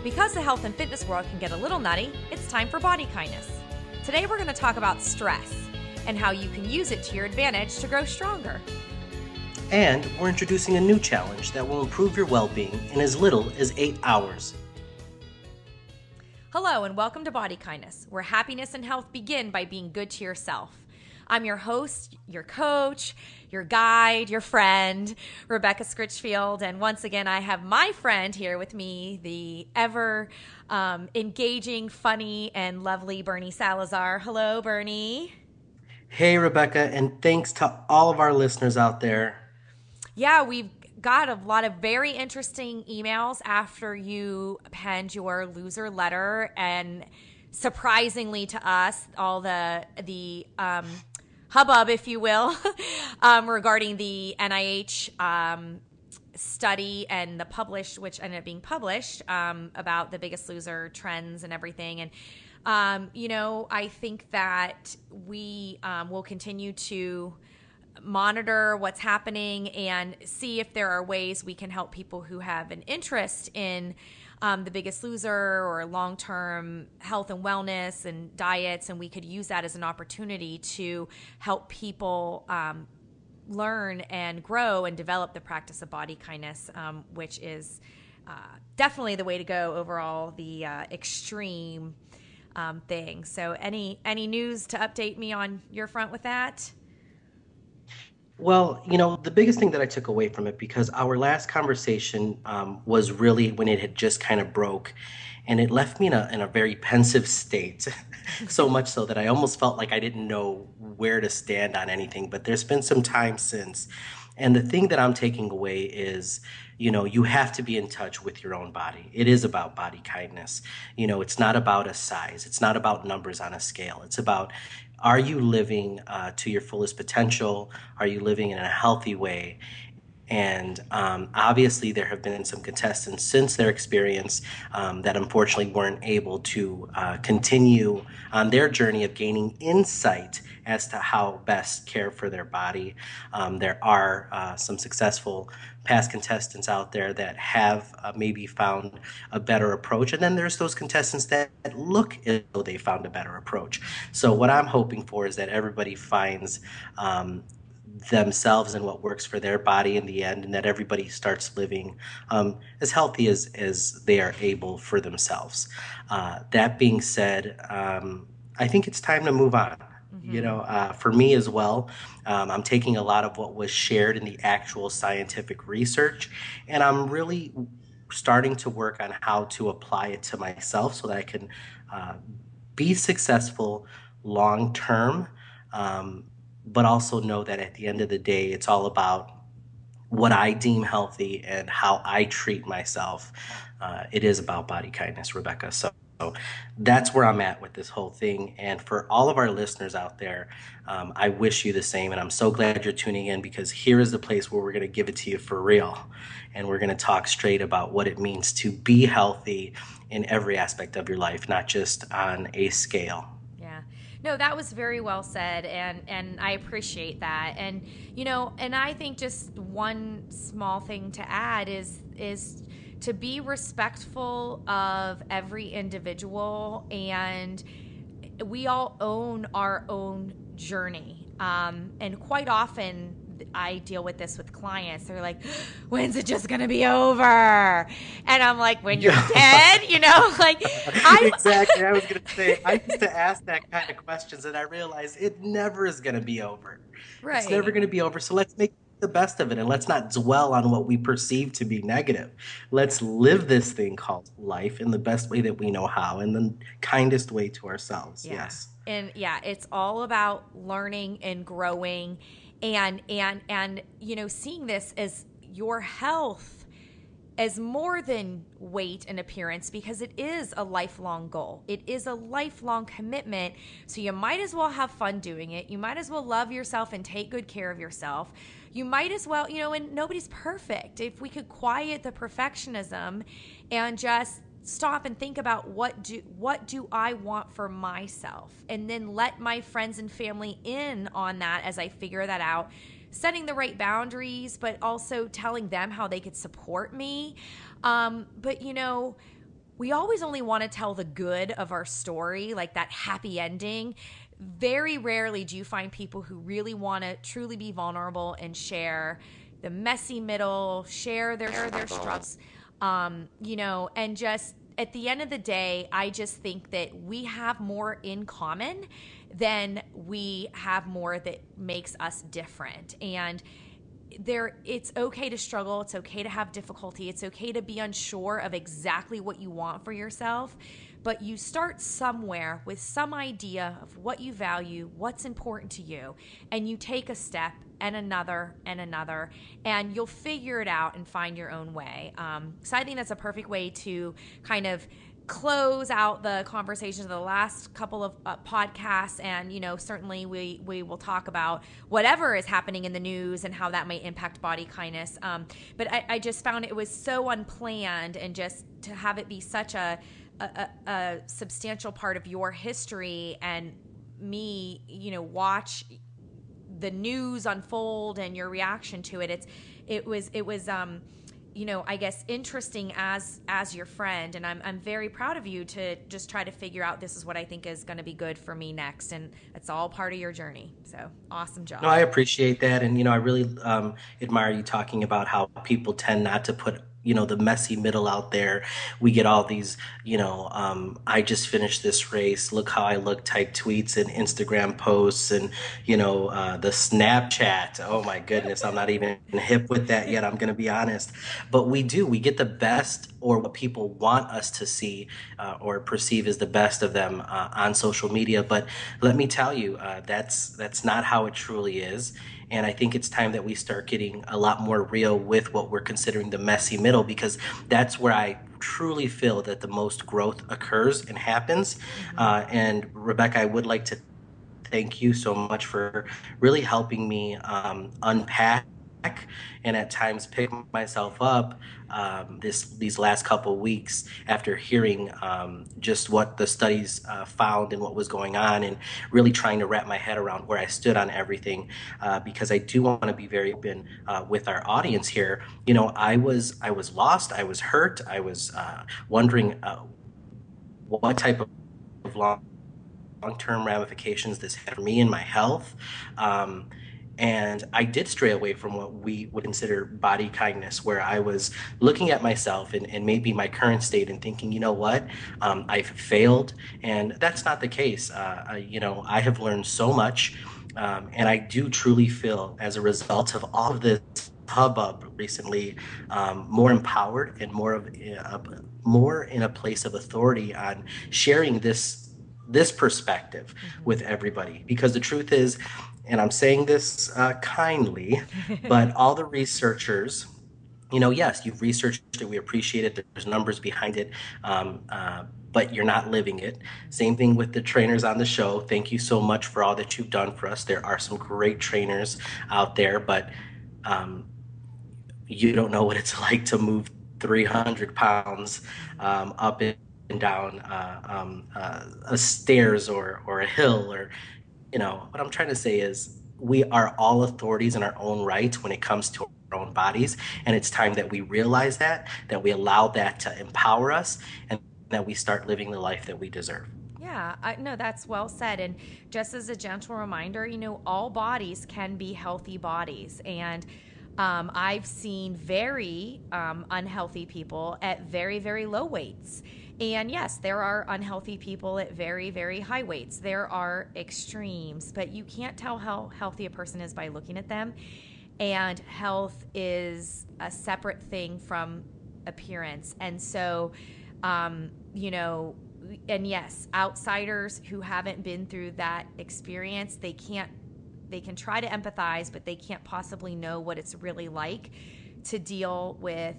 Because the health and fitness world can get a little nutty, it's time for Body Kindness. Today we're going to talk about stress and how you can use it to your advantage to grow stronger. And we're introducing a new challenge that will improve your well-being in as little as 8 hours. Hello and welcome to Body Kindness, where happiness and health begin by being good to yourself. I'm your host, your coach, your guide, your friend, Rebecca Scritchfield. And once again, I have my friend here with me, the ever engaging, funny, and lovely Bernie Salazar. Hello, Bernie. Hey, Rebecca, and thanks to all of our listeners out there. Yeah, we've got a lot of very interesting emails after you penned your loser letter, and surprisingly to us, all the hubbub, if you will, regarding the NIH study and the published, which ended up being published, about the Biggest Loser trends and everything. And, I think that we will continue to monitor what's happening and see if there are ways we can help people who have an interest in The Biggest Loser or long-term health and wellness and diets, and we could use that as an opportunity to help people learn and grow and develop the practice of body kindness, which is definitely the way to go overall, the extreme thing. So any news to update me on your front with that? Well, the biggest thing that I took away from it, because our last conversation was really when it had just kind of broke, and it left me in a very pensive state, so much so that I almost felt like I didn't know where to stand on anything. But there's been some time since, and the thing that I'm taking away is, you have to be in touch with your own body. It is about body kindness. It's not about a size. It's not about numbers on a scale. It's about, are you living to your fullest potential? Are you living in a healthy way? And obviously, there have been some contestants since their experience that unfortunately weren't able to continue on their journey of gaining insight as to how best care for their body. There are some successful past contestants out there that have maybe found a better approach. And then there's those contestants that look as though they found a better approach. So what I'm hoping for is that everybody finds themselves and what works for their body in the end, and that everybody starts living as healthy as they are able for themselves. That being said, I think it's time to move on. For me as well, I'm taking a lot of what was shared in the actual scientific research, and I'm really starting to work on how to apply it to myself so that I can be successful long term, but also know that at the end of the day, it's all about what I deem healthy and how I treat myself. It is about body kindness, Rebecca. So that's where I'm at with this whole thing. And for all of our listeners out there, I wish you the same. And I'm so glad you're tuning in, because here is the place where we're going to give it to you for real. And we're going to talk straight about what it means to be healthy in every aspect of your life, not just on a scale. Yeah. No, that was very well said, and I appreciate that. And and I think just one small thing to add is to be respectful of every individual, and we all own our own journey. And quite often I deal with this with clients. They're like, when's it just going to be over? And I'm like, when you're dead, Exactly. I was going to say, I used to ask that kind of questions, and I realized it never is going to be over. Right. It's never going to be over. So let's make the best of it, and let's not dwell on what we perceive to be negative. Let's live this thing called life in the best way that we know how, and the kindest way to ourselves. Yeah. Yes. And it's all about learning and growing, and seeing this as your health as more than weight and appearance, because it is a lifelong goal. It is a lifelong commitment. So you might as well have fun doing it. You might as well love yourself and take good care of yourself. You might as well, and nobody's perfect. If we could quiet the perfectionism and just stop and think about what do I want for myself, and then let my friends and family in on that as I figure that out, setting the right boundaries, but also telling them how they could support me. But we always only want to tell the good of our story, like that happy ending. Very rarely do you find people who really want to truly be vulnerable and share the messy middle, share their struggles, and just at the end of the day, I just think that we have more in common than we have more that makes us different. And it's okay to struggle, it's okay to have difficulty, it's okay to be unsure of exactly what you want for yourself, but you start somewhere with some idea of what you value, what's important to you, and you take a step and another, and you'll figure it out and find your own way. So I think that's a perfect way to kind of close out the conversations of the last couple of podcasts, and certainly we will talk about whatever is happening in the news and how that might impact body kindness, but I just found it was so unplanned, and just to have it be such a substantial part of your history, and me watch the news unfold and your reaction to it. It was I guess interesting as your friend, and I'm very proud of you to just try to figure out, this is what I think is going to be good for me next, and it's all part of your journey. So awesome job. No, I appreciate that. And, I really admire you talking about how people tend not to put, the messy middle out there. We get all these, I just finished this race, look how I look type tweets and Instagram posts, and, the Snapchat. Oh my goodness, I'm not even hip with that yet. I'm going to be honest. But we get the best, or what people want us to see or perceive as the best of them on social media. But let me tell you, that's not how it truly is. And I think it's time that we start getting a lot more real with what we're considering the messy middle, because that's where I truly feel that the most growth occurs and happens. And Rebecca, I would like to thank you so much for really helping me unpack and at times pick myself up these last couple weeks after hearing just what the studies found and what was going on, and really trying to wrap my head around where I stood on everything, because I do want to be very open with our audience here. I was lost, I was hurt, I was wondering what type of long-term ramifications this had for me and my health. And I did stray away from what we would consider body kindness, where I was looking at myself and maybe my current state and thinking, you know what, I've failed. And that's not the case. I have learned so much. And I do truly feel, as a result of all of this hubbub recently, more empowered and more in a place of authority on sharing this perspective with everybody. Because the truth is, and I'm saying this kindly, but all the researchers, yes, you've researched it, we appreciate it, there's numbers behind it, but you're not living it. Same thing with the trainers on the show. Thank you so much for all that you've done for us. There are some great trainers out there, but you don't know what it's like to move 300 pounds up and down a stairs or a hill, or what I'm trying to say is, we are all authorities in our own right when it comes to our own bodies, and it's time that we realize that we allow that to empower us, and that we start living the life that we deserve. Yeah, no, that's well said. And just as a gentle reminder, all bodies can be healthy bodies. And I've seen very unhealthy people at very, very low weights. And yes, there are unhealthy people at very, very high weights. There are extremes, but you can't tell how healthy a person is by looking at them. And health is a separate thing from appearance. And so, and yes, outsiders who haven't been through that experience, they can try to empathize, but they can't possibly know what it's really like to deal with,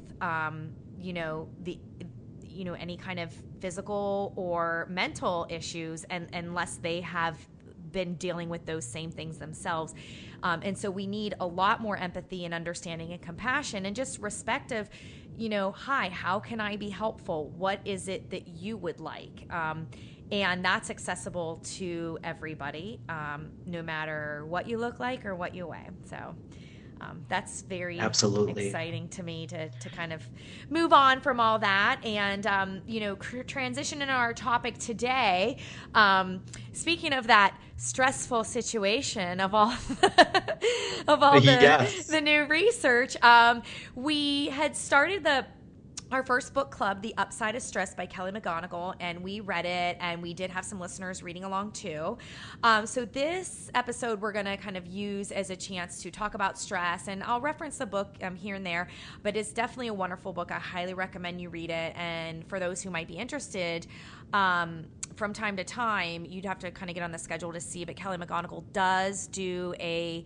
any kind of physical or mental issues, and unless they have been dealing with those same things themselves. And so we need a lot more empathy and understanding and compassion, and just respect of, hi, how can I be helpful? What is it that you would like? And that's accessible to everybody, no matter what you look like or what you weigh. So That's very Absolutely. exciting to me to kind of move on from all that and, transition in our topic today. Speaking of that stressful situation of all of all Yes. the new research, we had started our first book club, The Upside of Stress by Kelly McGonigal, and we read it, and we did have some listeners reading along too. So this episode we're going to kind of use as a chance to talk about stress, and I'll reference the book here and there, but it's definitely a wonderful book. I highly recommend you read it, and for those who might be interested, from time to time, you'd have to kind of get on the schedule to see, but Kelly McGonigal does do a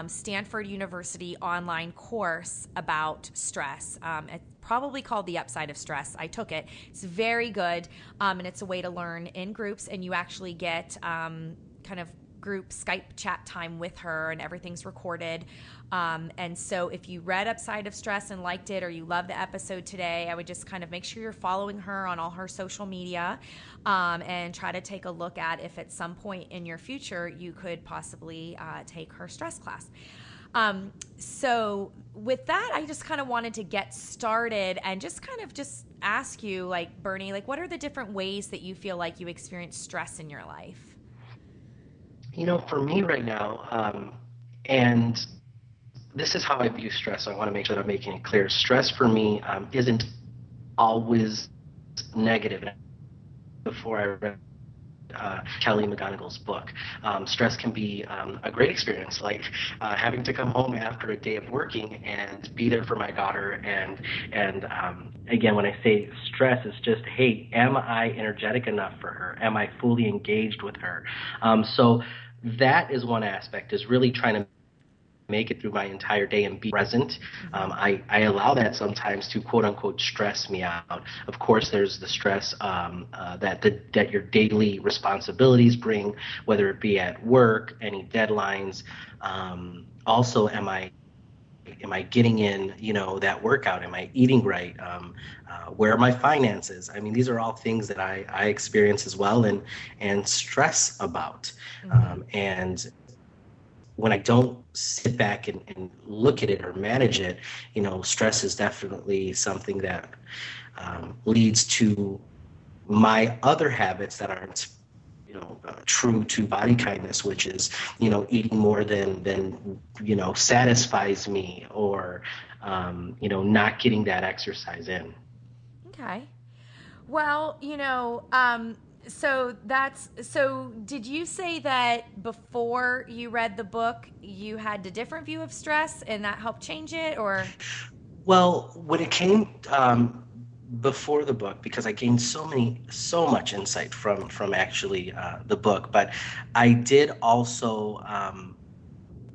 Stanford University online course about stress. It's probably called The Upside of Stress. I took it. It's very good, and it's a way to learn in groups, and you actually get kind of group Skype chat time with her, and everything's recorded. And so if you read Upside of Stress and liked it, or you love the episode today, I would just kind of make sure you're following her on all her social media, and try to take a look at if at some point in your future you could possibly take her stress class. So with that, I just kind of wanted to get started and just kind of just ask you, like, Bernie, like, what are the different ways that you feel like you experience stress in your life? For me right now, and this is how I view stress. So I want to make sure that I'm making it clear. Stress for me isn't always negative. Before I read Kelly McGonigal's book, stress can be a great experience, like having to come home after a day of working and be there for my daughter. And again, when I say stress, it's just, hey, am I energetic enough for her? Am I fully engaged with her? So that is one aspect, is really trying to make it through my entire day and be present. I allow that sometimes to quote unquote stress me out. Of course, there's the stress that your daily responsibilities bring, whether it be at work, any deadlines. Also, am I getting in, that workout? Am I eating right? Where are my finances? I mean, these are all things that I experience as well and stress about. And when I don't sit back and look at it or manage it, stress is definitely something that leads to my other habits that aren't, true to body kindness, which is, eating more than satisfies me, or, not getting that exercise in. Okay. Well, so did you say that before you read the book, you had a different view of stress and that helped change it, or? Well, when it came before the book, because I gained so much insight from actually the book, but I did also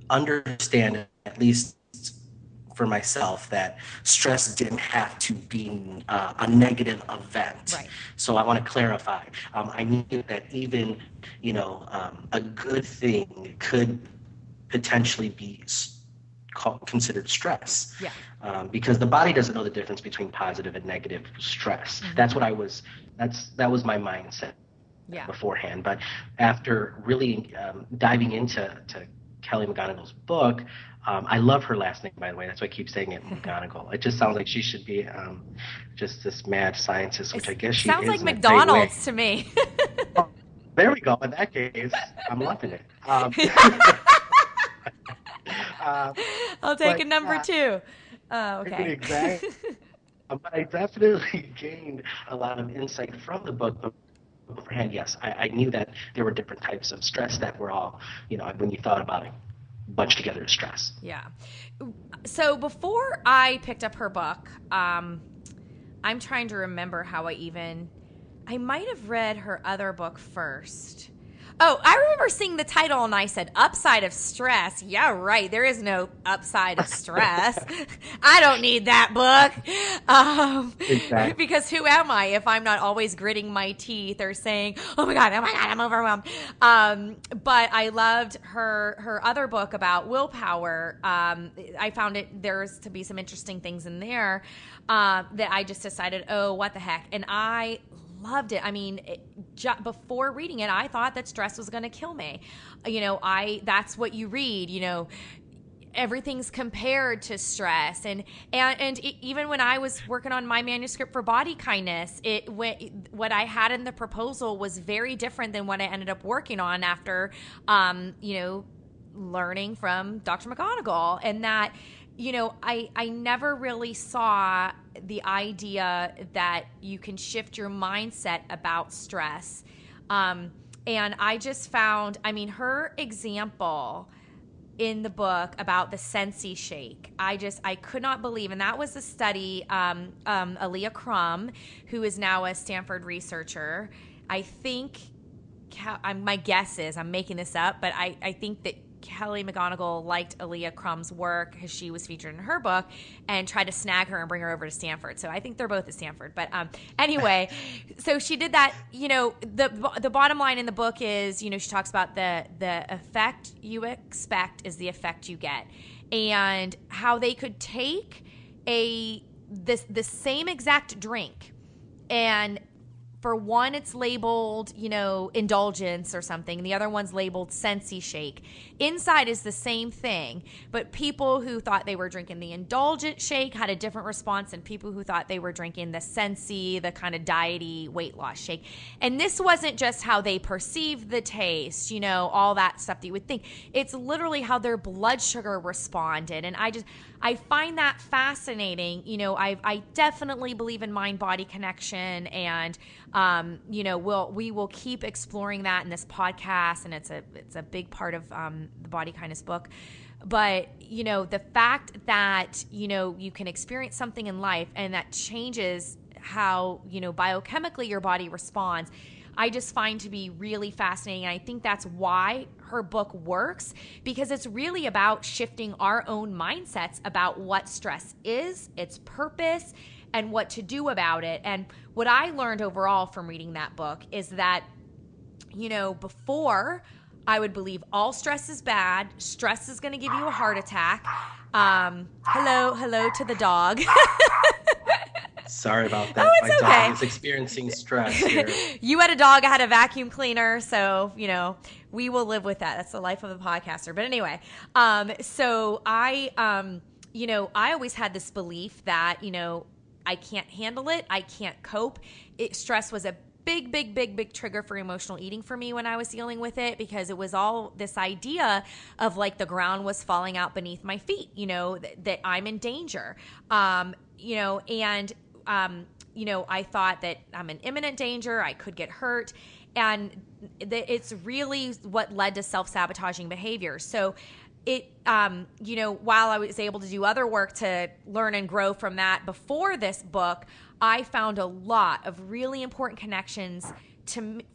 understand, at least for myself, that stress didn't have to be a negative event. Right. So I want to clarify. I knew that even, a good thing could potentially be considered stress. Yeah. Because the body doesn't know the difference between positive and negative stress. That's what that was my mindset beforehand. But after really diving into Kelly McGonigal's book, I love her last name, by the way. That's why I keep saying it, McGonigal. It just sounds like she should be just this mad scientist, which I guess she is. Sounds like McDonald's to me. Oh, there we go. In that case, I'm loving it. I'll take a number two. Oh, okay. Exactly. But I definitely gained a lot of insight from the book. But beforehand, yes, I knew that there were different types of stress that were all, when you thought about it, bunched together as stress. Yeah. So before I picked up her book, I'm trying to remember how I might have read her other book first. Oh, I remember seeing the title and I said, Upside of Stress. Yeah, right. There is no upside of stress. I don't need that book. Exactly. Because who am I if I'm not always gritting my teeth or saying, oh my God, I'm overwhelmed. But I loved her other book about willpower. I found there's to be some interesting things in there that I just decided, oh, what the heck. And I loved it. I mean, before reading it, I thought that stress was going to kill me. That's what you read, everything's compared to stress. Even when I was working on my manuscript for Body Kindness, what I had in the proposal was very different than what I ended up working on after, learning from Dr. McGonigal. And that, I never really saw the idea that you can shift your mindset about stress. And I just found, her example in the book about the Sensi shake, I could not believe. And that was a study, Aaliyah Crum, who is now a Stanford researcher. I think, my guess is, I'm making this up, but I think that Kelly McGonigal liked Aaliyah Crum's work because she was featured in her book and tried to snag her and bring her over to Stanford. So I think they're both at Stanford. But anyway, so she did that. The bottom line in the book is, she talks about the effect you expect is the effect you get, and how they could take the same exact drink, and for one, it's labeled, indulgence or something. The other one's labeled Sensi shake. Inside is the same thing, but people who thought they were drinking the indulgent shake had a different response than people who thought they were drinking the Sensi, the kind of diety weight loss shake. And this wasn't just how they perceived the taste, all that stuff that you would think. It's literally how their blood sugar responded. And I find that fascinating. I definitely believe in mind-body connection, and we will keep exploring that in this podcast, and it's a big part of the Body Kindness book. But the fact that you can experience something in life and that changes how biochemically your body responds, I just find to be really fascinating. And I think that's why her book works, because it's really about shifting our own mindsets about what stress is, its purpose, and what to do about it. And what I learned overall from reading that book is that, before I would believe all stress is bad, stress is going to give you a heart attack. Hello to the dog. Sorry about that. Oh, it's My okay. dog is experiencing stress here. You had a dog, I had a vacuum cleaner, so, we will live with that. That's the life of a podcaster. But anyway, so I always had this belief that, I can't handle it. I can't cope. Stress was a big trigger for emotional eating for me when I was dealing with it, because it was all this idea of like the ground was falling out beneath my feet, that I'm in danger. I thought that I'm in imminent danger. I could get hurt. And it's really what led to self-sabotaging behavior. So while I was able to do other work to learn and grow from that before this book, I found a lot of really important connections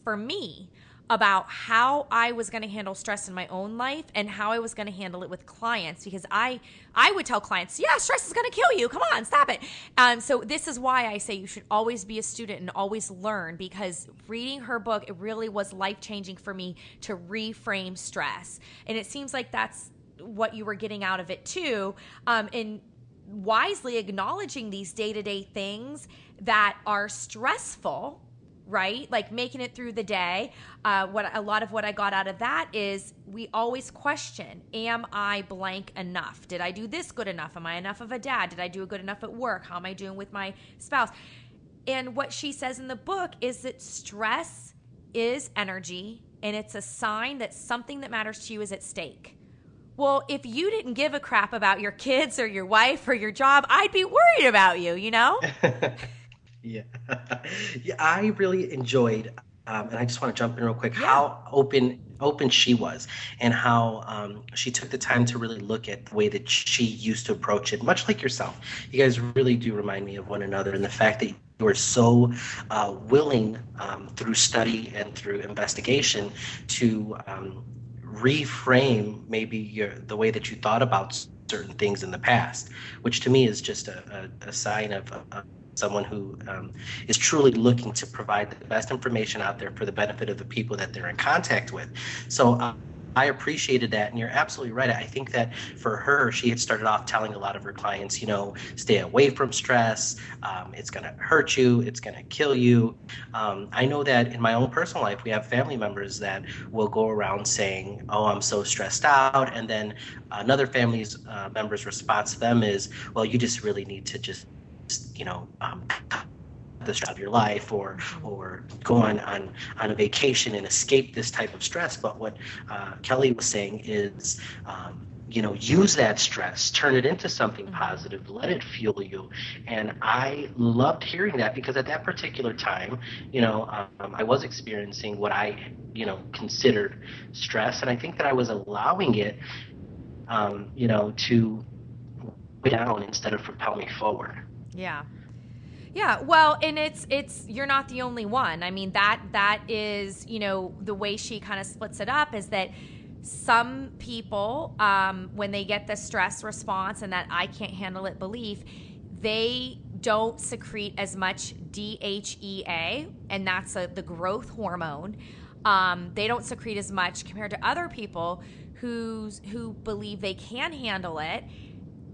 for me about how I was going to handle stress in my own life and how I was going to handle it with clients, because I would tell clients, yeah, stress is going to kill you. Come on, stop it. So this is why I say you should always be a student and always learn, because reading her book, it really was life-changing for me to reframe stress. And it seems like that's what you were getting out of it too. In wisely acknowledging these day-to-day things that are stressful, right? Like making it through the day. A lot of what I got out of that is we always question, am I blank enough? Did I do this good enough? Am I enough of a dad? Did I do good enough at work? How am I doing with my spouse? And what she says in the book is that stress is energy, and it's a sign that something that matters to you is at stake. Well, if you didn't give a crap about your kids or your wife or your job, I'd be worried about you, Yeah. Yeah, I really enjoyed, and I just want to jump in real quick, how open she was, and how she took the time to really look at the way that she used to approach it, much like yourself. You guys really do remind me of one another, and the fact that you were so willing through study and through investigation to reframe maybe the way that you thought about certain things in the past, which to me is just a sign of someone who is truly looking to provide the best information out there for the benefit of the people that they're in contact with. So I appreciated that, and you're absolutely right. I think that for her, she had started off telling a lot of her clients, stay away from stress. It's going to hurt you. It's going to kill you. I know that in my own personal life, we have family members that will go around saying, "Oh, I'm so stressed out," and then another family's member's response to them is, "Well, you just really need to just, cut the stress of your life, or go on a vacation and escape this type of stress." But what Kelly was saying is, use that stress, turn it into something positive, let it fuel you. And I loved hearing that, because at that particular time, I was experiencing what I, considered stress. And I think that I was allowing it, to weigh down instead of propel me forward. Yeah. Yeah, well, and it's you're not the only one. I mean, that is, the way she kind of splits it up is that some people, when they get the stress response and that I can't handle it belief, they don't secrete as much DHEA, and that's the growth hormone. They don't secrete as much compared to other people who believe they can handle it.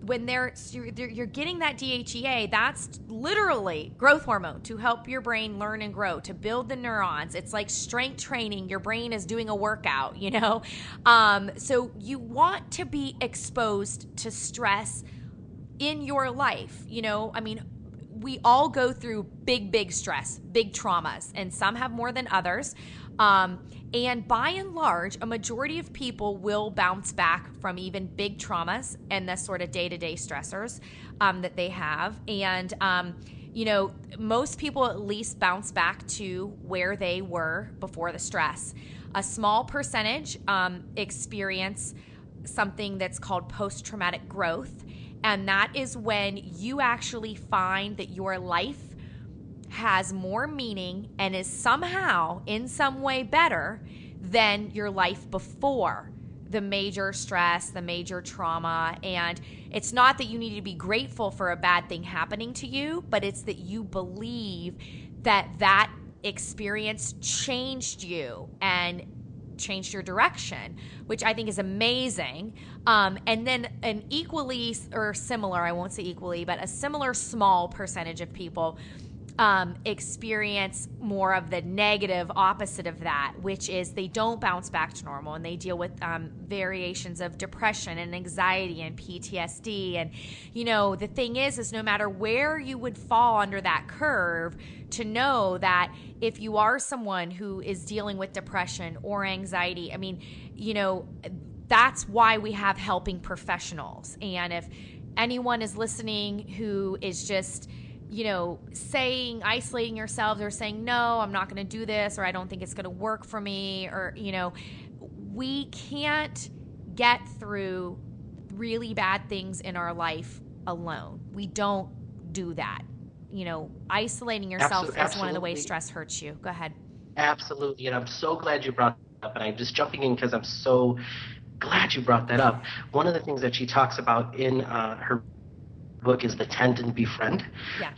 When you're getting that DHEA, that's literally growth hormone to help your brain learn and grow, to build the neurons. It's like strength training. Your brain is doing a workout, So you want to be exposed to stress in your life. I mean, we all go through big stress, big traumas, and some have more than others. And by and large, a majority of people will bounce back from even big traumas and the sort of day-to-day stressors that they have. And, most people at least bounce back to where they were before the stress. A small percentage experience something that's called post-traumatic growth. And that is when you actually find that your life has more meaning and is somehow in some way better than your life before the major stress, the major trauma. And it's not that you need to be grateful for a bad thing happening to you, but it's that you believe that experience changed you and changed your direction, which I think is amazing. And then an equally or similar, I won't say equally, but a similar small percentage of people experience more of the negative opposite of that, which is they don't bounce back to normal, and they deal with variations of depression and anxiety and PTSD. And, the thing is no matter where you would fall under that curve, to know that if you are someone who is dealing with depression or anxiety, I mean, that's why we have helping professionals. And if anyone is listening who is just isolating yourselves or saying, no, I'm not going to do this, or I don't think it's going to work for me, or, we can't get through really bad things in our life alone. We don't do that. Isolating yourself is one of the ways stress hurts you. Go ahead. Absolutely. And I'm so glad you brought that up. And I'm just jumping in because I'm so glad you brought that up. One of the things that she talks about in her book is the tend and befriend.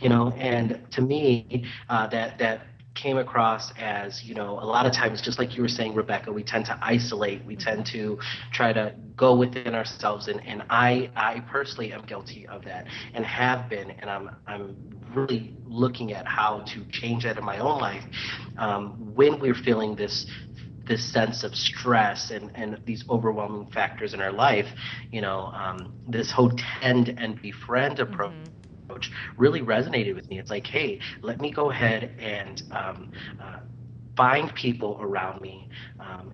And to me, that came across as, a lot of times, just like you were saying, Rebecca, we tend to isolate, we tend to try to go within ourselves, and I personally am guilty of that and have been, and I'm really looking at how to change that in my own life. When we're feeling this sense of stress and these overwhelming factors in our life, this whole tend and befriend approach really resonated with me. It's like, hey, let me go ahead and find people around me,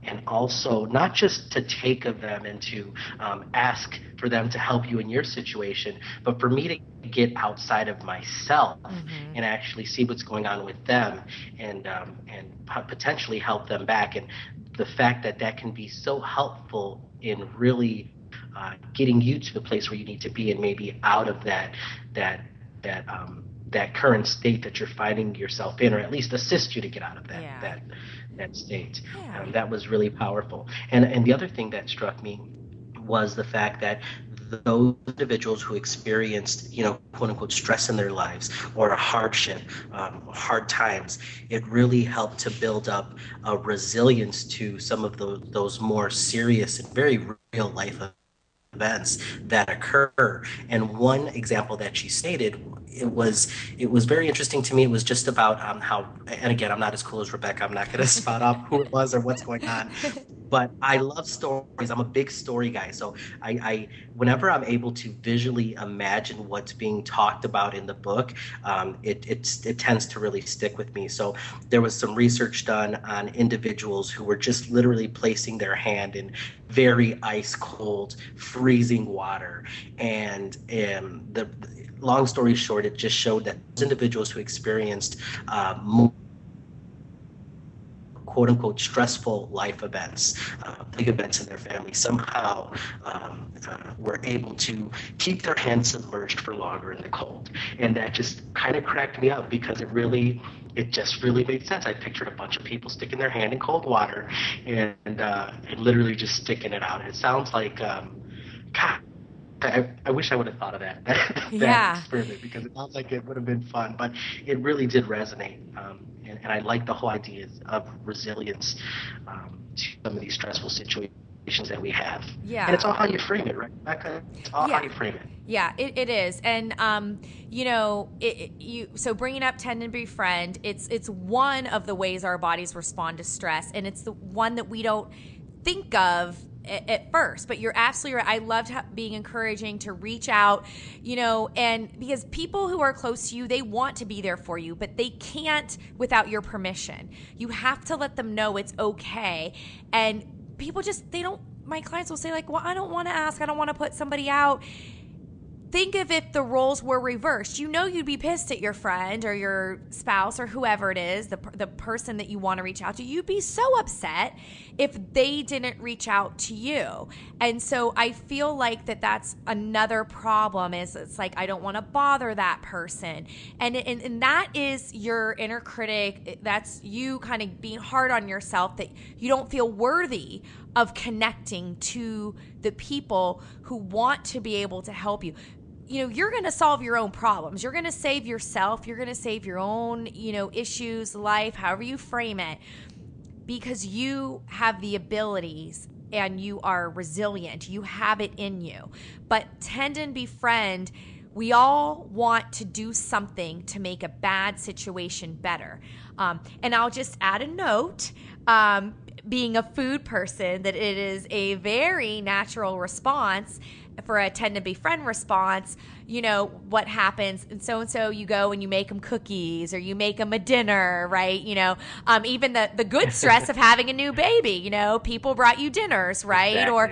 and also not just to take of them and to ask for them to help you in your situation, but for me to get outside of myself and actually see what's going on with them, and potentially help them back. And the fact that can be so helpful in really getting you to the place where you need to be, and maybe out of that current state that you're finding yourself in, or at least assist you to get out of that state. That was really powerful. And the other thing that struck me was the fact that those individuals who experienced, quote unquote, stress in their lives or a hardship, hard times, it really helped to build up a resilience to some of those more serious and very real life events that occur. And one example that she stated, it was very interesting to me. It was just about how, and again, I'm not as cool as Rebecca. I'm not going to spot up who it was or what's going on. But I love stories. I'm a big story guy. So whenever I'm able to visually imagine what's being talked about in the book, it tends to really stick with me. So there was some research done on individuals who were just literally placing their hand in very ice cold, freezing water. And the long story short, it just showed that those individuals who experienced more quote unquote stressful life events, big events in their family, somehow were able to keep their hands submerged for longer in the cold. And that just kind of cracked me up because it just really made sense. I pictured a bunch of people sticking their hand in cold water and literally just sticking it out. It sounds like, God, I wish I would have thought of that experiment, because it sounds like it would have been fun, but it really did resonate. And I like the whole idea of resilience to some of these stressful situations that we have. Yeah. And it's all how you frame it, right, Rebecca? It's all how you frame it. Yeah, it is. And, so bringing up Tend and Befriend, it's one of the ways our bodies respond to stress. And it's the one that we don't think of at first, but you're absolutely right. I loved being encouraging to reach out, and because people who are close to you, they want to be there for you, but they can't without your permission. You have to let them know it's okay. And people my clients will say like, well, I don't want to ask. I don't want to put somebody out. Think of if the roles were reversed. You'd be pissed at your friend or your spouse or whoever it is, the person that you want to reach out to. You'd be so upset if they didn't reach out to you. And so I feel like that's another problem is it's like, I don't want to bother that person. And that is your inner critic. That's you kind of being hard on yourself that you don't feel worthy of connecting to the people who want to be able to help you. You're going to solve your own problems. You're going to save yourself. You're going to save your own, issues, life, however you frame it, because you have the abilities and you are resilient. You have it in you. But Tend and Befriend, we all want to do something to make a bad situation better. And I'll just add a note, being a food person, that it is a very natural response for a Tend to Befriend response. What happens, and so you go and you make them cookies or you make them a dinner, right? Even the good stress of having a new baby, people brought you dinners, right? Exactly. Or,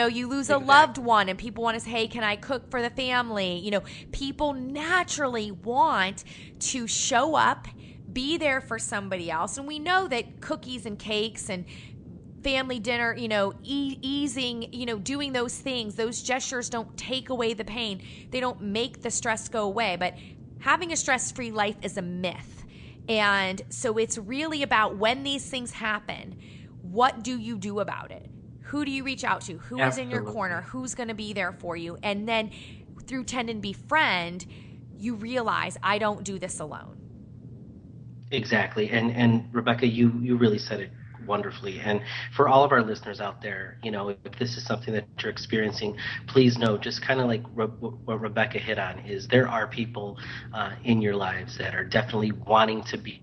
you lose a loved one and people want to say, hey, can I cook for the family? People naturally want to show up, be there for somebody else. And we know that cookies and cakes and family dinner, easing, doing those things, those gestures don't take away the pain. They don't make the stress go away. But having a stress-free life is a myth. And so it's really about when these things happen, what do you do about it? Who do you reach out to? Who is in your corner? Who's going to be there for you? And then through Tend and Befriend, you realize I don't do this alone. Exactly. And Rebecca, you really said it wonderfully. And for all of our listeners out there, if this is something that you're experiencing, please know, just kind of like what Rebecca hit on, is there are people in your lives that are definitely wanting to be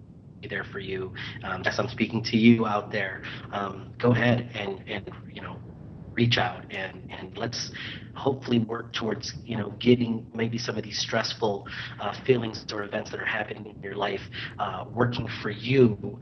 there for you. As I'm speaking to you out there, go ahead and reach out and let's hopefully work towards getting maybe some of these stressful feelings or events that are happening in your life working for you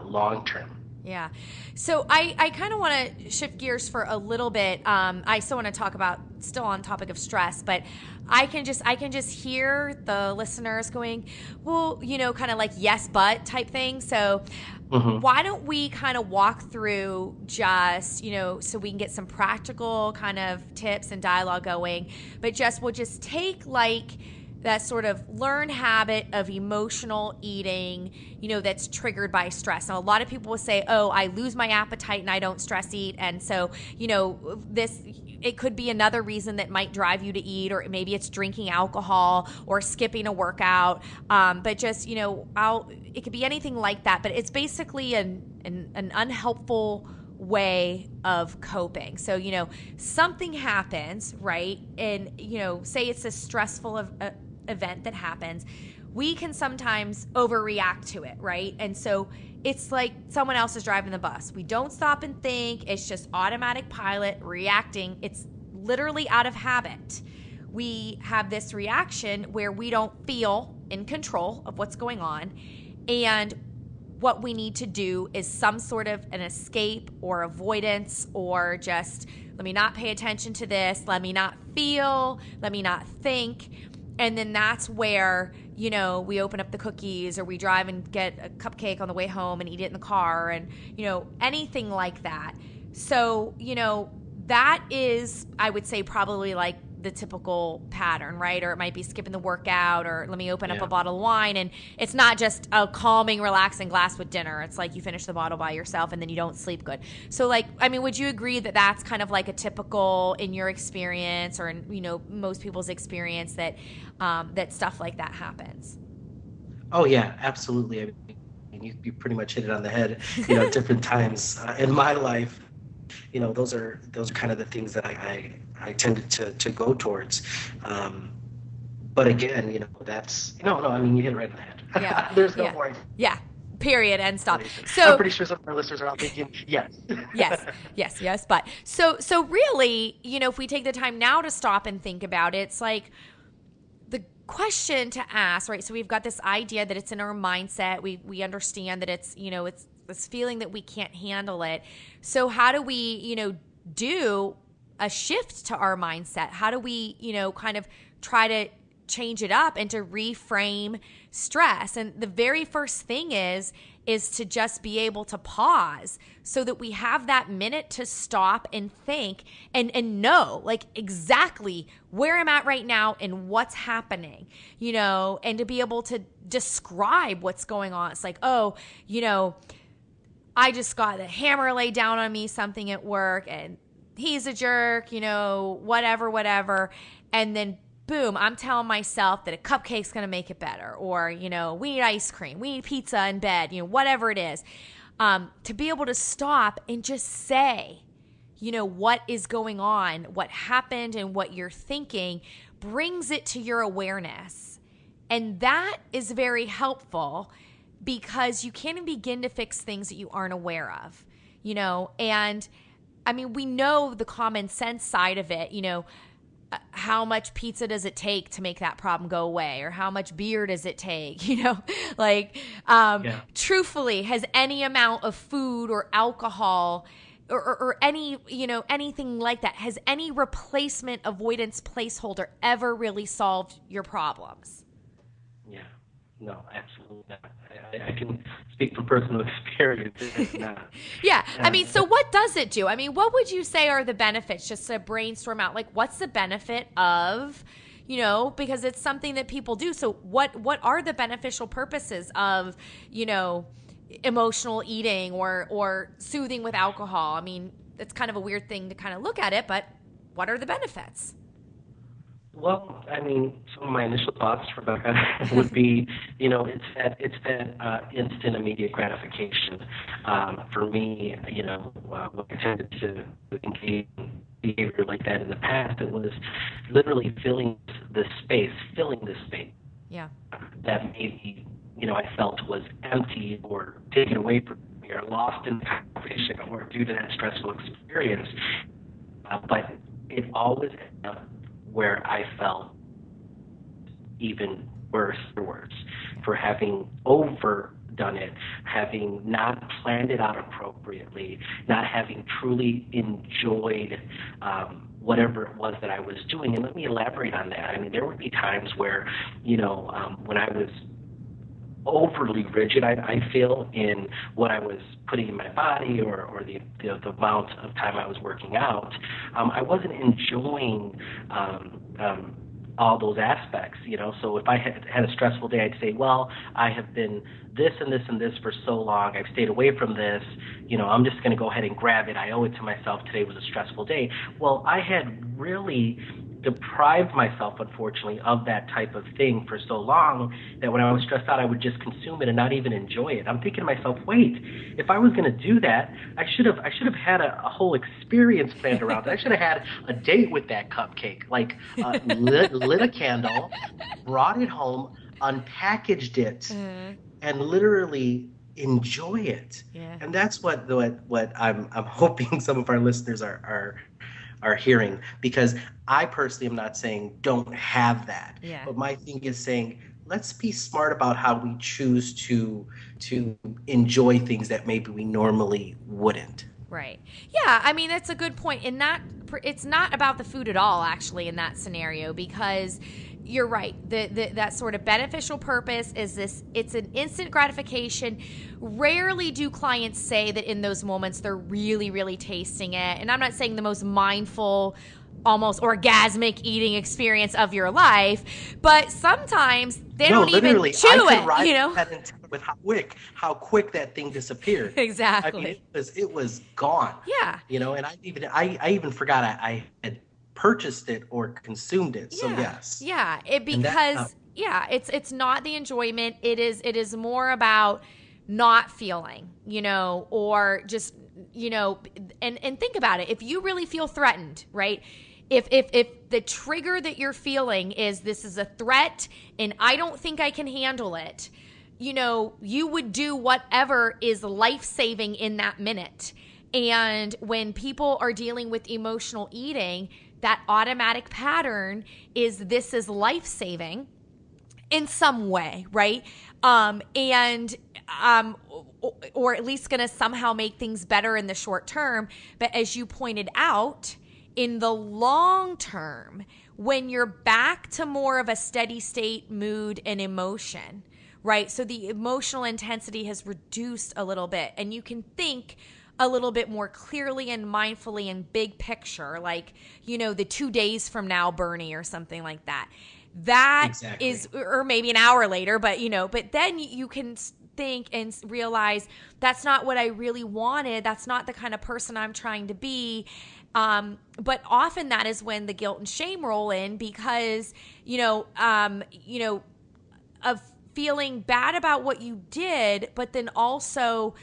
long term. Yeah. So I kind of want to shift gears for a little bit. I still want to talk about, still on topic of stress, but I can just hear the listeners going, well, kind of like yes, but type thing. So why don't we kind of walk through just, so we can get some practical kind of tips and dialogue going, but we'll just take like that sort of learned habit of emotional eating, that's triggered by stress. Now, a lot of people will say, oh, I lose my appetite and I don't stress eat. And so, it could be another reason that might drive you to eat, or maybe it's drinking alcohol or skipping a workout. But just, it could be anything like that. But it's basically an unhelpful way of coping. So, something happens, right? And, say it's a stressful event that happens. We can sometimes overreact to it, right? And so it's like someone else is driving the bus. We don't stop and think. It's just automatic pilot reacting. It's literally out of habit. We have this reaction where we don't feel in control of what's going on. And what we need to do is some sort of an escape or avoidance, or just, let me not pay attention to this. Let me not feel. Let me not think. And then that's where, we open up the cookies, or we drive and get a cupcake on the way home and eat it in the car, and, anything like that. So, that is, I would say, probably like the typical pattern, right? Or it might be skipping the workout, or let me open up a bottle of wine. And it's not just a calming, relaxing glass with dinner. It's like you finish the bottle by yourself and then you don't sleep good. So would you agree that that's kind of like a typical, in your experience, or in, most people's experience, that that stuff like that happens? Oh yeah, absolutely. I mean, you pretty much hit it on the head, different times in my life. Those are kind of the things that I tended to go towards. But again, that's, no, I mean, you hit it right on the head. Yeah. There's no more. Yeah. Period. End stop. So I'm pretty sure some of our listeners are out thinking, yes. yes. But so really, if we take the time now to stop and think about it, it's like the question to ask, right? So we've got this idea that it's in our mindset. We understand that it's, it's this feeling that we can't handle it. So how do we, do a shift to our mindset? How do we, kind of try to change it up and to reframe stress? And the very first thing is to just be able to pause, so that we have that minute to stop and think and know, like, exactly where I'm at right now and what's happening, and to be able to describe what's going on. It's like, I just got the hammer laid down on me, something at work, and he's a jerk, whatever. And then boom, I'm telling myself that a cupcake's going to make it better, or, we need ice cream, we need pizza in bed, whatever it is. To be able to stop and just say, what is going on, what happened, and what you're thinking, brings it to your awareness. And that is very helpful, because you can't begin to fix things that you aren't aware of, and I mean, we know the common sense side of it, how much pizza does it take to make that problem go away, or how much beer does it take, truthfully, has any amount of food or alcohol or any, anything like that, has any replacement avoidance placeholder ever really solved your problems? Yeah. No, absolutely not. I can speak from personal experience. It's not. Yeah. I mean, so what does it do? I mean, what would you say are the benefits, just to brainstorm out? Like, what's the benefit of, because it's something that people do. So what are the beneficial purposes of, emotional eating or soothing with alcohol? I mean, it's kind of a weird thing to kind of look at it, but what are the benefits? Well, I mean, some of my initial thoughts, Rebecca, would be, it's that instant, immediate gratification. For me, when I tended to engage in behavior like that in the past, it was literally filling this space. Yeah. That maybe, I felt was empty or taken away from me or lost in the conversation or due to that stressful experience. But it always ended up where I felt even worse for having overdone it, having not planned it out appropriately, not having truly enjoyed whatever it was that I was doing. And let me elaborate on that. I mean, there would be times where, when I was overly rigid, I feel, in what I was putting in my body or the amount of time I was working out, I wasn't enjoying all those aspects, So if I had a stressful day, I'd say, well, I have been this and this and this for so long. I've stayed away from this. I'm just going to go ahead and grab it. I owe it to myself. Today was a stressful day. Well, I had really deprived myself, unfortunately, of that type of thing for so long that when I was stressed out, I would just consume it and not even enjoy it. I'm thinking to myself, wait, if I was going to do that, I should have had a whole experience planned around it. I should have had a date with that cupcake, like lit a candle, brought it home, unpackaged it, and literally enjoy it. Yeah. And that's what I'm hoping some of our listeners are hearing, because I personally am not saying don't have that. Yeah. But my thing is saying, let's be smart about how we choose to enjoy things that maybe we normally wouldn't. Right. Yeah, I mean, that's a good point. And it's not about the food at all, actually, in that scenario, because you're right. That sort of beneficial purpose is this. It's an instant gratification. Rarely do clients say that in those moments they're really, really tasting it. And I'm not saying the most mindful, almost orgasmic eating experience of your life, but sometimes they don't even chew it. With how quick that thing disappeared. Exactly. I mean, it was gone. Yeah. And I even forgot I had purchased it or consumed it. So yes. Yeah. It's not the enjoyment. It is more about not feeling, or just, and think about it. If you really feel threatened, right? If the trigger that you're feeling is this is a threat and I don't think I can handle it, you would do whatever is life-saving in that minute. And when people are dealing with emotional eating, that automatic pattern is this is life-saving in some way, right? Or at least going to somehow make things better in the short term. But as you pointed out, in the long term, when you're back to more of a steady state mood and emotion, right? So the emotional intensity has reduced a little bit, and you can think a little bit more clearly and mindfully and big picture, like, the 2 days from now, Bernie, or something like that. That exactly. is, or maybe an hour later, but, but then you can think and realize that's not what I really wanted. That's not the kind of person I'm trying to be. But often that is when the guilt and shame roll in, because, of feeling bad about what you did, but then also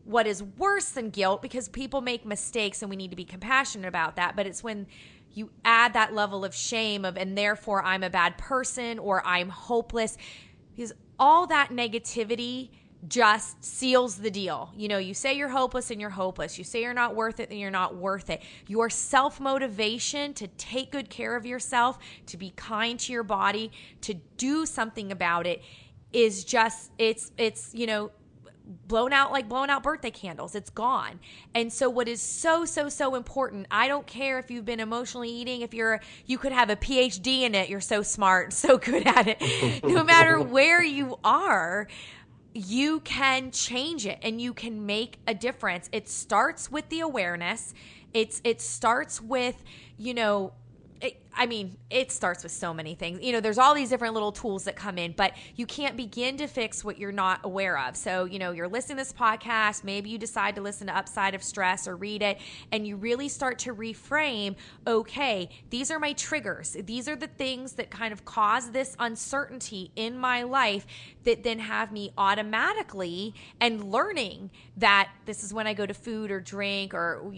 what is worse than guilt, because people make mistakes and we need to be compassionate about that. But it's when you add that level of shame and therefore I'm a bad person or I'm hopeless, because all that negativity just seals the deal. You say you're hopeless and you're hopeless. You say you're not worth it and you're not worth it. Your self-motivation to take good care of yourself, to be kind to your body, to do something about it is just, it's blown out birthday candles. It's gone. And so what is so, so, so important, I don't care if you've been emotionally eating, if you could have a PhD in it, you're so smart, so good at it. No matter where you are, you can change it and you can make a difference. It starts with the awareness. It starts with, it starts with so many things. There's all these different little tools that come in, but you can't begin to fix what you're not aware of. So, you're listening to this podcast, maybe you decide to listen to Upside of Stress or read it, and you really start to reframe, okay, these are my triggers. These are the things that kind of cause this uncertainty in my life that then have me automatically and learning that this is when I go to food or drink or,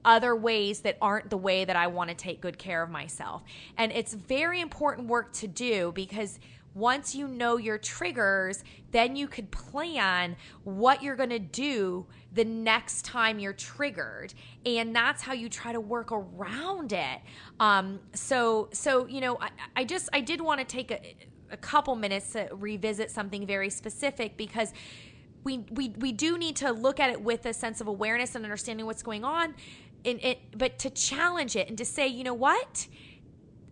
other ways that aren't the way that I want to take good care of myself. And it's very important work to do, because once you know your triggers, then you could plan what you're going to do the next time you're triggered. And that's how you try to work around it. I did want to take a couple minutes to revisit something very specific, because we do need to look at it with a sense of awareness and understanding what's going on, but to challenge it and to say, you know what?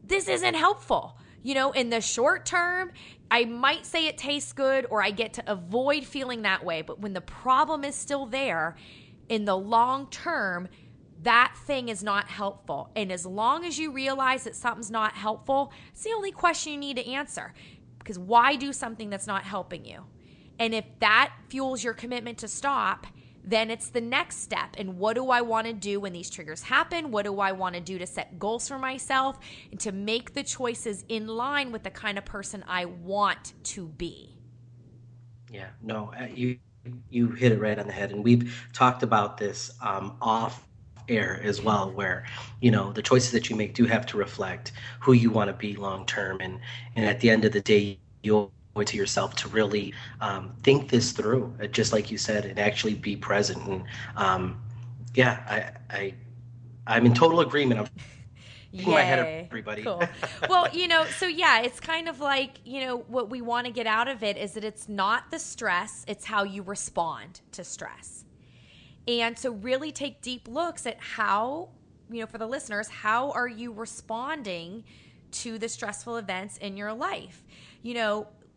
This isn't helpful. In the short term, I might say it tastes good or I get to avoid feeling that way. But when the problem is still there, in the long term, that thing is not helpful. And as long as you realize that something's not helpful, it's the only question you need to answer. Because why do something that's not helping you? And if that fuels your commitment to stop, then it's the next step. And what do I want to do when these triggers happen? What do I want to do to set goals for myself and to make the choices in line with the kind of person I want to be? Yeah, no, you hit it right on the head, and we've talked about this off air as well, where the choices that you make do have to reflect who you want to be long term, and at the end of the day, you owe it to yourself to really think this through, just like you said, and actually be present. And yeah, I'm in total agreement. I'm shaking my head at Yay. everybody. Cool. Well, so yeah, it's kind of like, what we want to get out of it is that it's not the stress, it's how you respond to stress. And so really take deep looks at how, for the listeners, how are you responding to the stressful events in your life?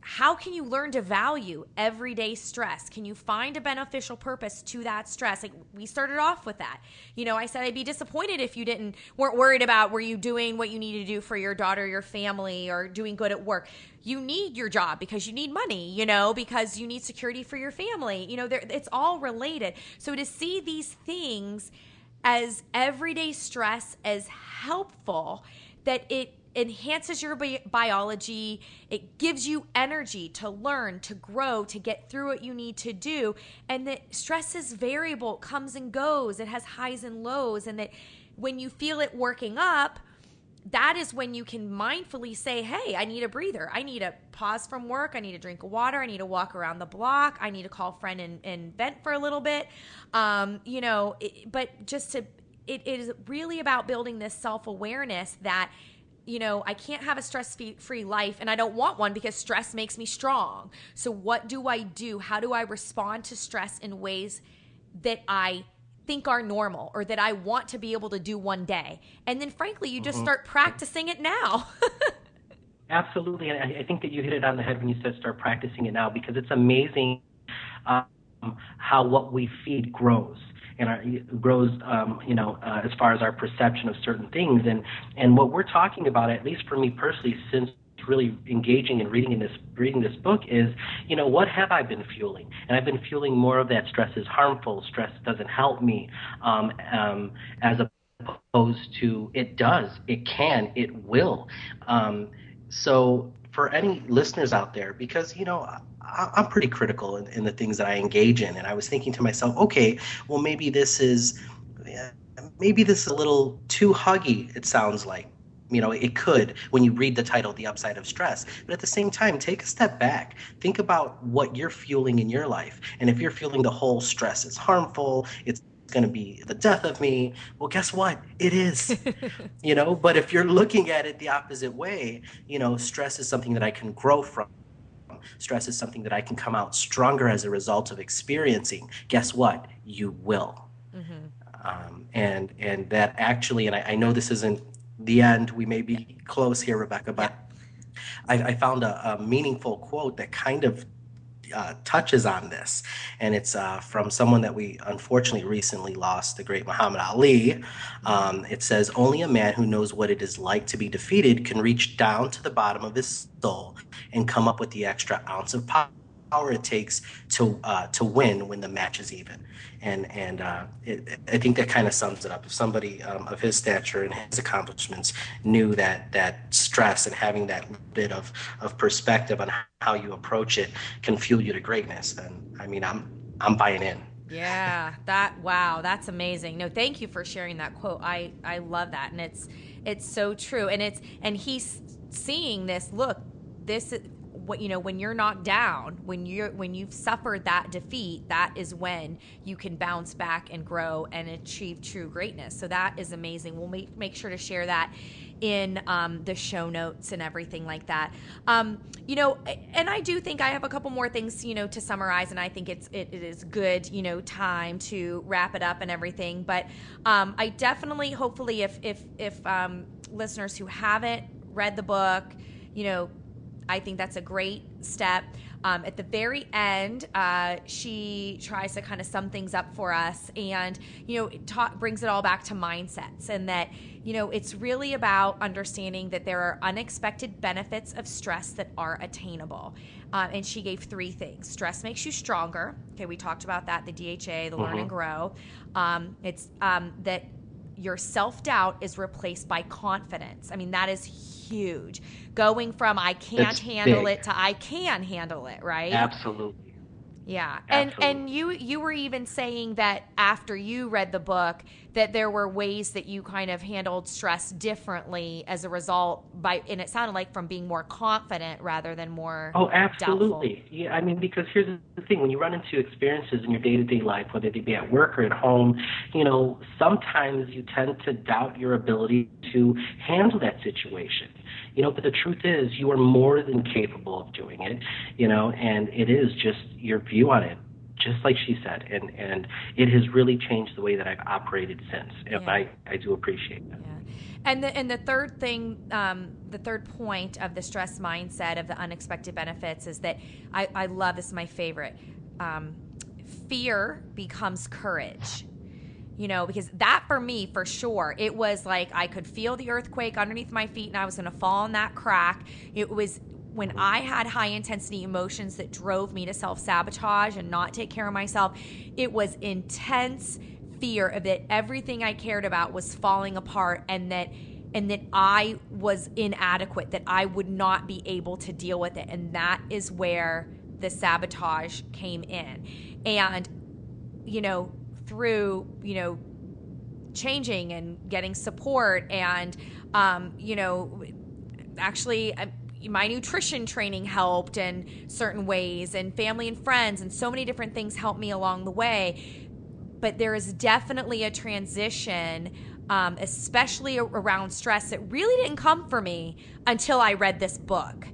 How can you learn to value everyday stress? Can you find a beneficial purpose to that stress? Like we started off with that. I said I'd be disappointed if you weren't worried about were you doing what you need to do for your daughter, your family, or doing good at work. You need your job because you need money, because you need security for your family. It's all related. So to see these things as everyday stress as helpful, that it enhances your biology. It gives you energy to learn, to grow, to get through what you need to do. And that stress is variable, it comes and goes. It has highs and lows. And that when you feel it working up, that is when you can mindfully say, hey, I need a breather. I need a pause from work. I need a drink of water. I need to walk around the block. I need to call a friend and vent for a little bit. But just it is really about building this self-awareness that I can't have a stress-free life, and I don't want one because stress makes me strong. So what do I do? How do I respond to stress in ways that I think are normal or that I want to be able to do one day? And then, frankly, you just start practicing it now. Absolutely, and I think that you hit it on the head when you said start practicing it now, because it's amazing how what we feed grows. And grows, as far as our perception of certain things, and what we're talking about, at least for me personally, since really engaging and reading this book, is, what have I been fueling? And I've been fueling more of that stress is harmful, stress doesn't help me, as opposed to it does, it can, it will. So for any listeners out there, because I'm pretty critical in the things that I engage in, and I was thinking to myself, okay, well maybe this is a little too huggy. It sounds like, it could when you read the title, The Upside of Stress. But at the same time, take a step back. Think about what you're fueling in your life, and if you're feeling the whole stress is harmful, it's going to be the death of me. Well, guess what? It is. But if you're looking at it the opposite way, stress is something that I can grow from. Stress is something that I can come out stronger as a result of experiencing. Guess what? You will. And that actually, and I know this isn't the end. We may be close here, Rebecca, but I found a meaningful quote that kind of touches on this, and it's from someone that we unfortunately recently lost, the great Muhammad Ali. It says, "Only a man who knows what it is like to be defeated can reach down to the bottom of his soul and come up with the extra ounce of power it takes to win when the match is even." And I think that kind of sums it up. If somebody of his stature and his accomplishments knew that stress and having that bit of perspective on how you approach it can fuel you to greatness, then I'm buying in. Yeah, that's amazing. No, thank you for sharing that quote. I love that, and it's so true. And he's seeing this. Look, this is what when you're knocked down, when you've suffered that defeat, that is when you can bounce back and grow and achieve true greatness. So that is amazing. We'll make sure to share that in the show notes and everything like that. And I do think I have a couple more things, to summarize, and I think it is good, time to wrap it up and everything. But I definitely, hopefully, if listeners who haven't read the book, I think that's a great step. At the very end, she tries to kind of sum things up for us, and brings it all back to mindsets, and that it's really about understanding that there are unexpected benefits of stress that are attainable. And she gave 3 things. Stress makes you stronger. Okay, we talked about that. The DHEA, the learn and grow. It's that your self-doubt is replaced by confidence. I mean, that is huge. Going from I can't handle it to I can handle it, right? Absolutely. Yeah. Absolutely. And you were even saying that after you read the book that there were ways that you kind of handled stress differently as a result and it sounded like from being more confident rather than more absolutely. doubtful. Yeah, I mean, because here's the thing, when you run into experiences in your day-to-day life, whether they be at work or at home, sometimes you tend to doubt your ability to handle that situation. But the truth is you are more than capable of doing it, and it is just your view on it, just like she said, and it has really changed the way that I've operated since. Yeah. I do appreciate that. Yeah. And the third thing, the third point of the stress mindset of the unexpected benefits is that I love, this is my favorite, fear becomes courage. Because that for me, for sure, it was like I could feel the earthquake underneath my feet and I was going to fall in that crack. It was when I had high intensity emotions that drove me to self-sabotage and not take care of myself. It was intense fear of that everything I cared about was falling apart and that I was inadequate, that I would not be able to deal with it. And that is where the sabotage came in. And, through, changing and getting support and, actually my nutrition training helped in certain ways, and family and friends and so many different things helped me along the way. But there is definitely a transition, especially around stress, that really didn't come for me until I read this book.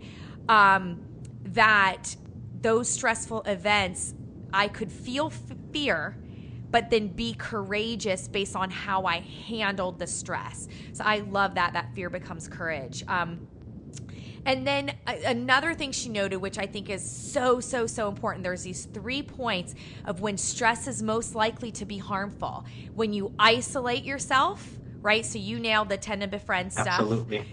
That those stressful events, I could feel fear, but then be courageous based on how I handled the stress. So I love that fear becomes courage. And then another thing she noted, which I think is so important, there's these 3 points of when stress is most likely to be harmful. When you isolate yourself, right? So you nailed the tend to befriend stuff. Absolutely.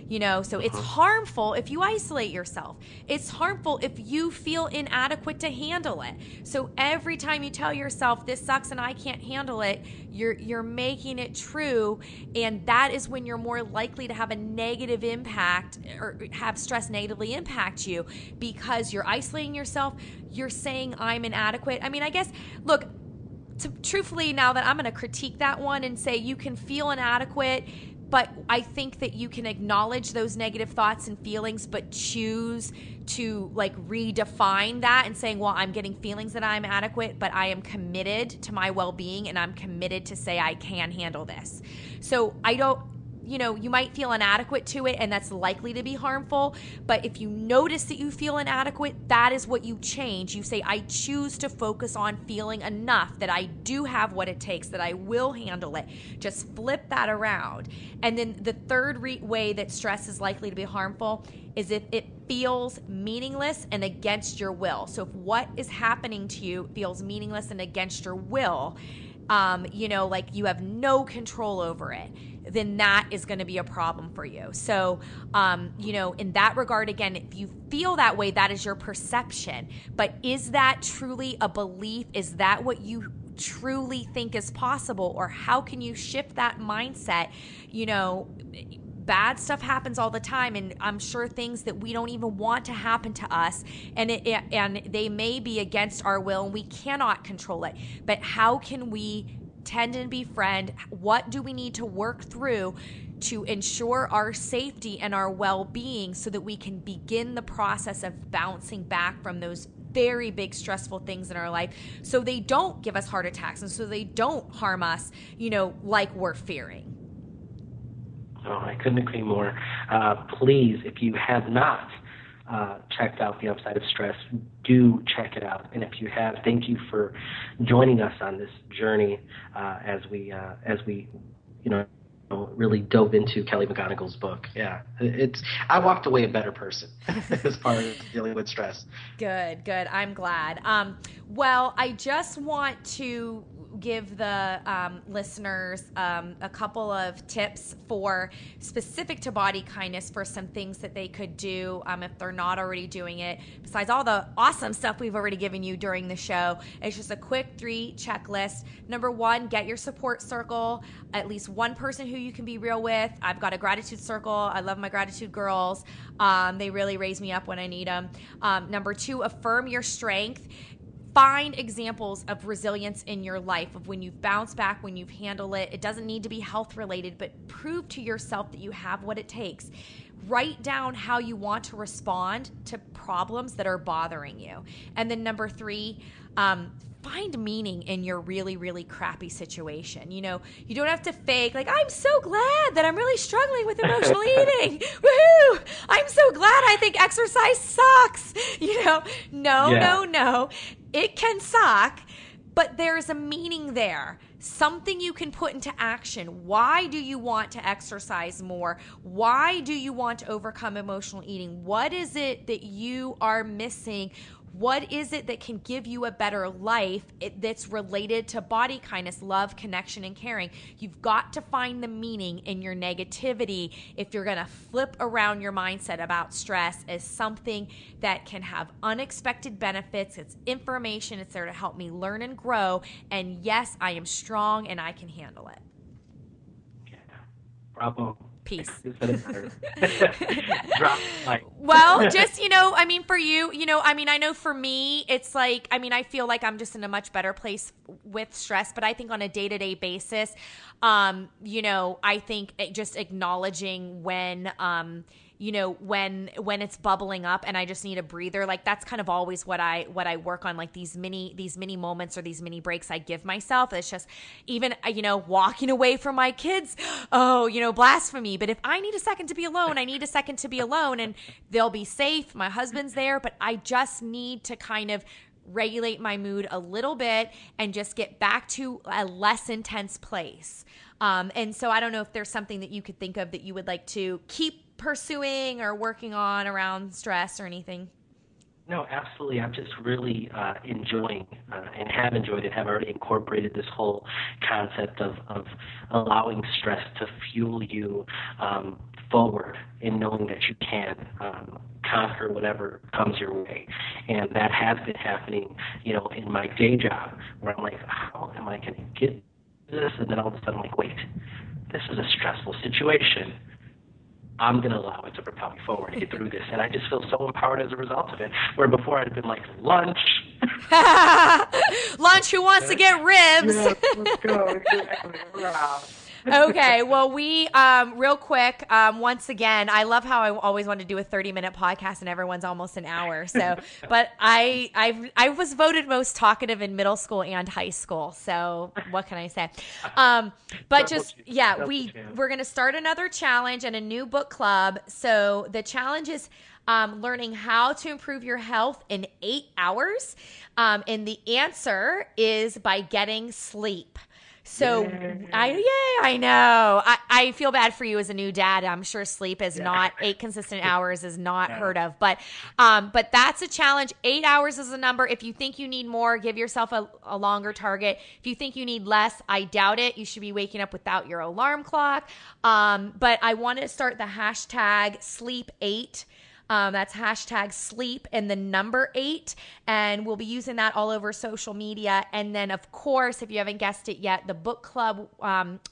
So it's harmful if you isolate yourself. It's harmful if you feel inadequate to handle it. So every time you tell yourself this sucks and I can't handle it, you're making it true, and that is when you're more likely to have a negative impact or have stress negatively impact you, because you're isolating yourself. You're saying I'm inadequate. I mean, I guess, look, truthfully, now that I'm going to critique that one and say you can feel inadequate, but I think that you can acknowledge those negative thoughts and feelings, but choose to redefine that and saying, well, I'm getting feelings that I'm adequate, but I am committed to my well-being and I'm committed to say I can handle this. So I don't, you might feel inadequate to it, and that's likely to be harmful. But if you notice that you feel inadequate, that is what you change. You say, I choose to focus on feeling enough, that I do have what it takes, that I will handle it. Just flip that around. And then the third way that stress is likely to be harmful is if it feels meaningless and against your will. So if what is happening to you feels meaningless and against your will, you have no control over it, then that is going to be a problem for you. So, in that regard, again, if you feel that way, that is your perception. But is that truly a belief? Is that what you truly think is possible? Or how can you shift that mindset? Bad stuff happens all the time, and I'm sure things that we don't even want to happen to us, and they may be against our will, and we cannot control it. But how can we tend and befriend? What do we need to work through to ensure our safety and our well-being so that we can begin the process of bouncing back from those very big stressful things in our life, so they don't give us heart attacks and so they don't harm us, like we're fearing? Oh, I couldn't agree more. Please, if you have not checked out The Upside of Stress, do check it out. And if you have, thank you for joining us on this journey as we really dove into Kelly McGonigal's book. Yeah, I walked away a better person as far as dealing with stress. Good, good. I'm glad. Well, I just want to give the listeners a couple of tips for specific to body kindness for some things that they could do if they're not already doing it. Besides all the awesome stuff we've already given you during the show, it's just a quick 3 checklist. Number 1, get your support circle, at least one person who you can be real with. I've got a gratitude circle. I love my gratitude girls. They really raise me up when I need them. Number 2, affirm your strength. Find examples of resilience in your life, of when you've bounced back, when you've handled it. It doesn't need to be health related, but prove to yourself that you have what it takes. Write down how you want to respond to problems that are bothering you. And then number 3, find meaning in your really, really crappy situation. You don't have to fake, like, I'm so glad that I'm really struggling with emotional eating. Woohoo! I'm so glad I think exercise sucks. No. It can suck, but there's a meaning there. Something you can put into action. Why do you want to exercise more? Why do you want to overcome emotional eating? What is it that you are missing? What is it that can give you a better life that's related to body kindness, love, connection, and caring? You've got to find the meaning in your negativity if you're going to flip around your mindset about stress as something that can have unexpected benefits. It's information. It's there to help me learn and grow. And yes, I am strong and I can handle it. Yeah. Bravo. Peace. Drop mic. Well, just, for you, I know for me, it's like, I feel like I'm just in a much better place with stress, but I think on a day-to-day basis, I think just acknowledging when it's bubbling up and I just need a breather, like that's kind of always what I work on, like these mini moments or these mini breaks I give myself. It's just even, walking away from my kids. Oh, blasphemy. But if I need a second to be alone, I need a second to be alone, and they'll be safe. My husband's there, but I just need to kind of regulate my mood a little bit and just get back to a less intense place. And so I don't know if there's something that you could think of that you would like to keep pursuing or working on around stress or anything. No, absolutely. I'm just really enjoying and have enjoyed and have already incorporated this whole concept of allowing stress to fuel you forward and knowing that you can conquer whatever comes your way. And that has been happening, in my day job, where I'm like, how am I going to get this? And then all of a sudden I'm like, wait, this is a stressful situation. I'm going to allow it to propel me forward and get through this. And I just feel so empowered as a result of it. Where before I'd been like, lunch. Lunch, who wants to get ribs? Yeah, let's go. Okay, well, we, real quick, once again, I love how I always want to do a 30-minute podcast and everyone's almost an hour. So, but I was voted most talkative in middle school and high school. So what can I say? But just, yeah, we're going to start another challenge and a new book club. So the challenge is learning how to improve your health in 8 hours. And the answer is by getting sleep. So I know. I feel bad for you as a new dad. I'm sure sleep is not 8 consistent hours is not heard of, but that's a challenge. 8 hours is a number. If you think you need more, give yourself a longer target. If you think you need less, I doubt it. You should be waking up without your alarm clock. But I want to start the hashtag sleep8. That's hashtag sleep and the number 8. And we'll be using that all over social media. And then, of course, if you haven't guessed it yet, the book club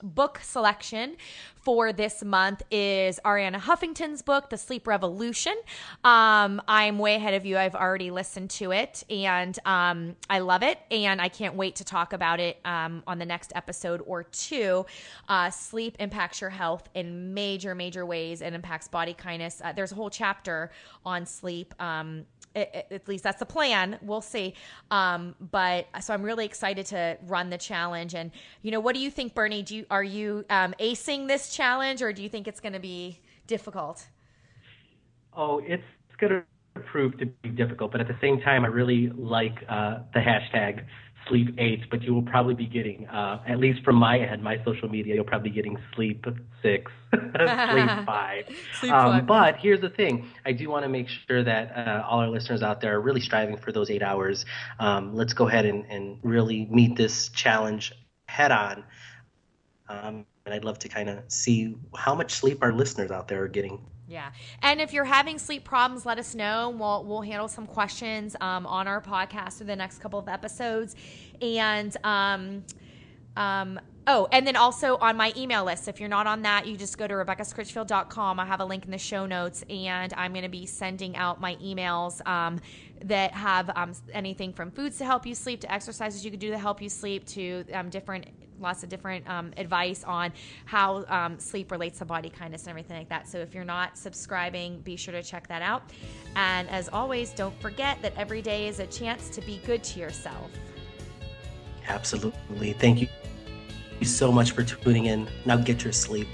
book selection for this month is Arianna Huffington's book, The Sleep Revolution. I'm way ahead of you. I've already listened to it and I love it. And I can't wait to talk about it on the next episode or two. Sleep impacts your health in major, major ways. It impacts body kindness. There's a whole chapter on sleep. At least that's the plan. We'll see. But so I'm really excited to run the challenge. And, what do you think, Bernie? Are you acing this challenge, or do you think it's going to be difficult? Oh, it's going to prove to be difficult. But at the same time, I really like the hashtag sleep 8, but you will probably be getting, at least from my end, my social media, you'll probably be getting sleep 6, sleep 5. Sleep 5. But here's the thing. I do want to make sure that all our listeners out there are really striving for those 8 hours. Let's go ahead and really meet this challenge head on. And I'd love to kind of see how much sleep our listeners out there are getting. Yeah. And if you're having sleep problems, let us know. We'll handle some questions on our podcast through the next couple of episodes. And and then also on my email list. If you're not on that, you just go to RebeccaScritchfield.com. I have a link in the show notes, and I'm going to be sending out my emails that have anything from foods to help you sleep to exercises you can do to help you sleep to lots of different advice on how sleep relates to body kindness and everything like that. So if you're not subscribing, be sure to check that out. And as always, don't forget that every day is a chance to be good to yourself. Absolutely. Thank you so much for tuning in. Now get your sleep.